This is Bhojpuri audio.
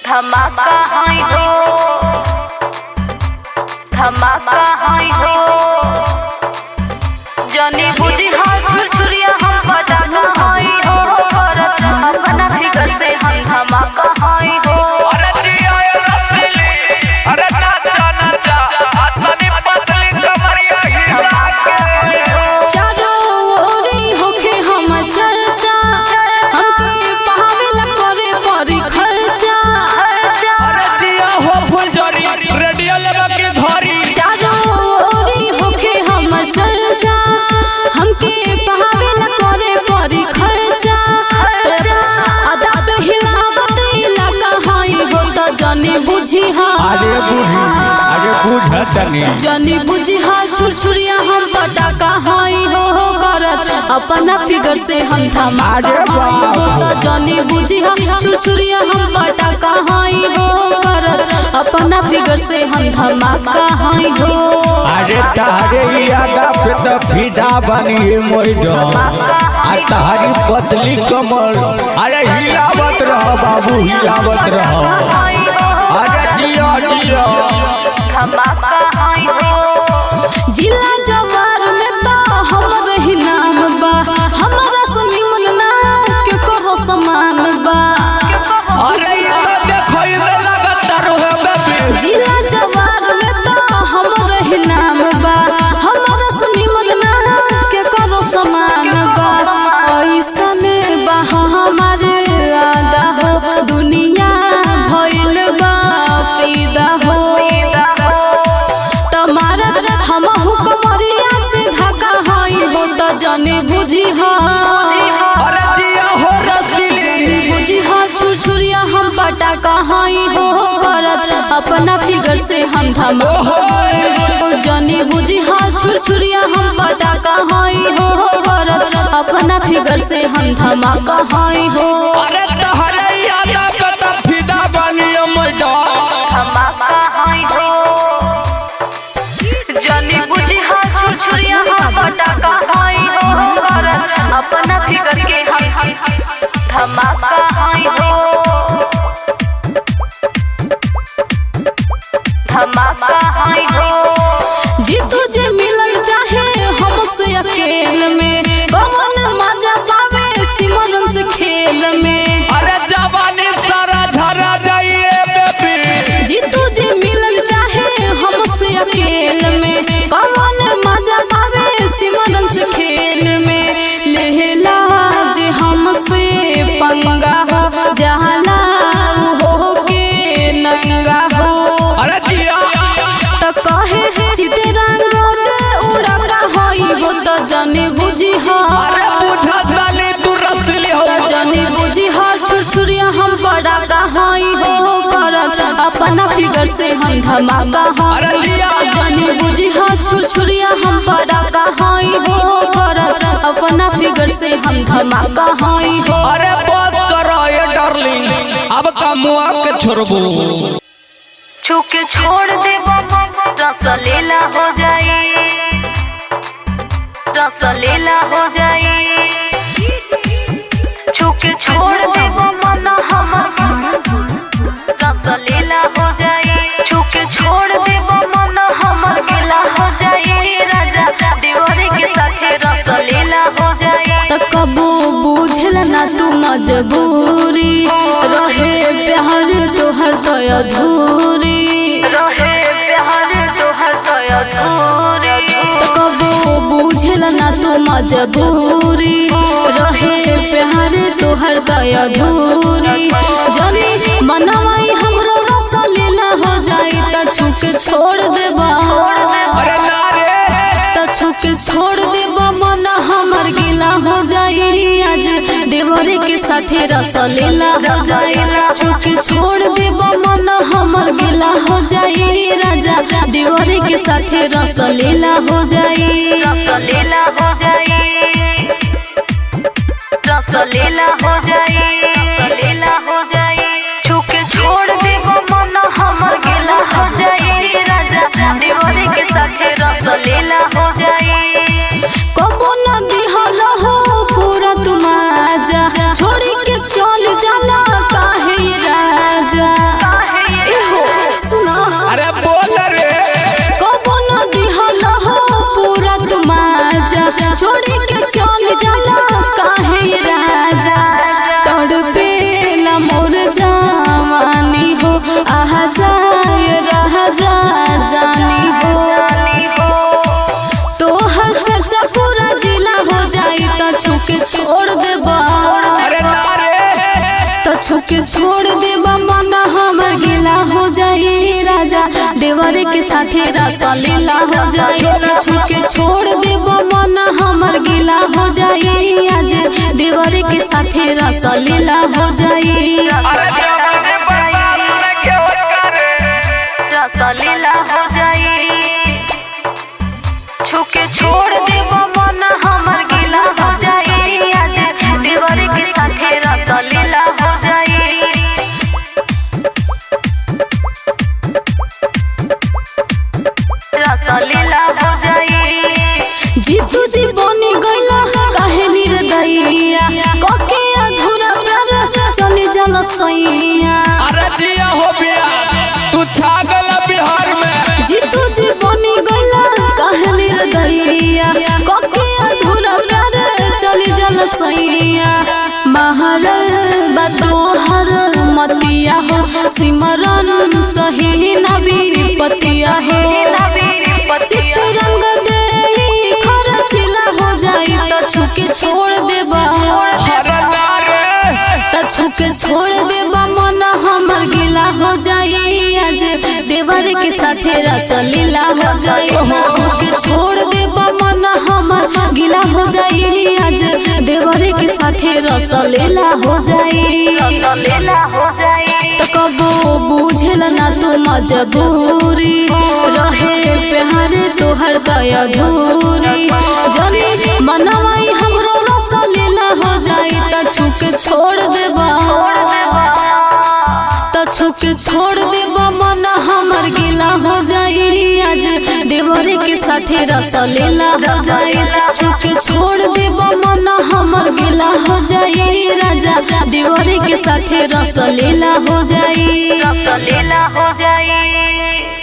धमाका हाई हो, धमाका हाई हो। जानी बुझी हाथ छुरिया हम पटाखा हाई हो, करत अपना फिकर से हम धमाका हाई हो। अरे जिया रसली, अरे नाचा नाचा, आतनी पतली कमरिया हिला के। चारो ओरी होखे हम चर्चा, हमके पावेला करे परी खर्चा। अरे जिया हो फुलझड़ी, रेडियो लेवा के घरी। चारो ओरी होखे हम चर्चा, हमके पावेला करे परी खर्चा। अदा पे हिलावत इलाका हाई हो त जानी बुझी हा, अरे बुझतनी जानी बुझी हा। छुरछुरिया हम पटाखा हाई हो करत अपना फिगर से हम धमाका हाई हो त जानी बुझी हा। छुरछुरिया हम पटाखा हाई हो करत अपना फिगर से हम धमाका हाई हो। अरे तारे यादा पे तो फिदा बनिए मोइडो, आ तारी पतली कमर। अरे हिलावत रहो बाबू, हिलावत रहो। अरे जिया जिया धमाका हाई हो। जिला जवार में तो हमर ही नाम बा, हमरा सुनी मन ना के करो समान बा। अरे ये तो देखो ये लगातार है बेबी। जिला जवार में तो हमर ही नाम बा, हमरा सुनी मन ना के करो समान बा। ऐसने बा हमारे आदा हो, दुनिया भइल बा फिदा हो। हम हुकमरिया से धक्का हाई हो त जाने बुझी हा। अरे जिया हो रसली, बुझी हा। छुरछुरिया हम पटाखा हाई हो करत अपना फिगर से हम धमाका हो। जाने बुझी हा। छुरछुरिया हम पटाखा हाई हो करत अपना फिगर से हम धमाका हाई हो। अरे तहरे यादा पे तो फिदा बनिए मोइडो। धमाका हाई हो। जानी बुझी हाथ छुरिया हम पटाखा हाई हो, करत अपना फिकर के हम धमाका हाई हो, धमाका हाई हो। जी तुझे मिलल चाहे हमसे अकेल में, कौन मजा पावे सिमरन से खेल में। अरे जवानी सारा धरा जाइए बेबी। जी तुझे मिलल चाहे हमसे अकेल में, कौन मजा पावे सिमरन से खेल में। लेहला जे हमसे पंगा हो, जहला हो के नंगा हो। अरे जिया त कहे चितरंगा उड़ाका होई हो त जाने बुझी हा। अरे बुझतनी तू रसली हो। त जाने बुझी हा। छुरछुरिया हम पटाखा हाई हो करत अपना फिगर से हम धमाका हाई। अरे जिया जाने बुझी हा। छुरछुरिया हम पटाखा हाई हो करत अपना फिगर से हम धमाका हाई हो। अरे बात करो ये डार्लिंग, अब का मुआ के छोड़बू। छुके छोड़ देबो रसलीला हो जाई, रसलीला हो जाई। छुके छोड़ देबो मन हमर रसलीला हो जाई। छुके छोड़ देबो मन हमर गिला हो जाई। राजा देवरी के साथे रसलीला हो जाई। त कबो बुझल ना तू मजबूरी, रहे प्यार तोहर तो अधूरी। रहे प्यार तोहर तो अधूरी। त कबो बुझल ना तू मजबूरी, रहे प्यार तोहर तो अधूरी। जानी मनवाई हमरो रसलीला हो जाई त छुके छोड़ देबा। अरे नारे त छुके छोड़ देबा मन हमर गिला हो जाई। आज देवरे के साथे रसलीला हो जाई। छुके छोड़ देबा मन हमर गिला हो जाई। राजा देवरे के साथे रसलीला हो जाई। रसलीला हो जाई, रसलीला हो जाई, रसलीला हो जाई। छुके छोड़ देबो मन हमर गिला हो जाई। राजा देवरी के साथे रसलीला हो जाई। कबो न दिहल हो पूरा तुम आजा, छोड़ी के चल जाला काहे राजा। छोड़ देबा मन हमर गिला हो जाई राजा देवरे के साथे रसलीला हो जाई छुके छोड़ देबा मन हमर गिला हो जाई आज देवरे के साथे रसलीला हो जाई रसलीला हो जाई छुके छोड़ देबो मन हमर गिला हो जाई आज देवर के साथे रसलीला हो जाई रसलीला हो जाई जीतू जी बनी गइला काहे निर्दयिया कके अधूरा प्यार चली जाला सैया अरे दिया हो बियास तू छागल बिहार में जीतू जी बनी गइला काहे निर्दयिया कके अधूरा प्यार चली जाला सैया महर बतोहर मतिया हो सिमरन सही नबी पतिया हो चित्ररंग दे खरचिला हो जाई त छुके छोड़ देबा छुके छोड़ देबा मन हमर गिला हो जाई आज देवर के साथे रसलीला हो जाई छुके छोड़ देबा मन हमर गिला हो जाई आज देवर के साथे रसलीला हो जाई रसलीला हो जाई त कबो बुझेला ना तू मजबूरी रहे प्यार तोहर दय अधूरी जनी मनवाई हमरो रसलीला हो जाई त छुके छोड़ देबा छुके छोड़ देबा मन हमर गिला हो जाई आज देवरे के साथे रसलीला हो जाई छुके छोड़ देबा मन हमर गिला हो जाई राजा देवरे के साथे रसलीला हो जाई रसलीला हो जाई।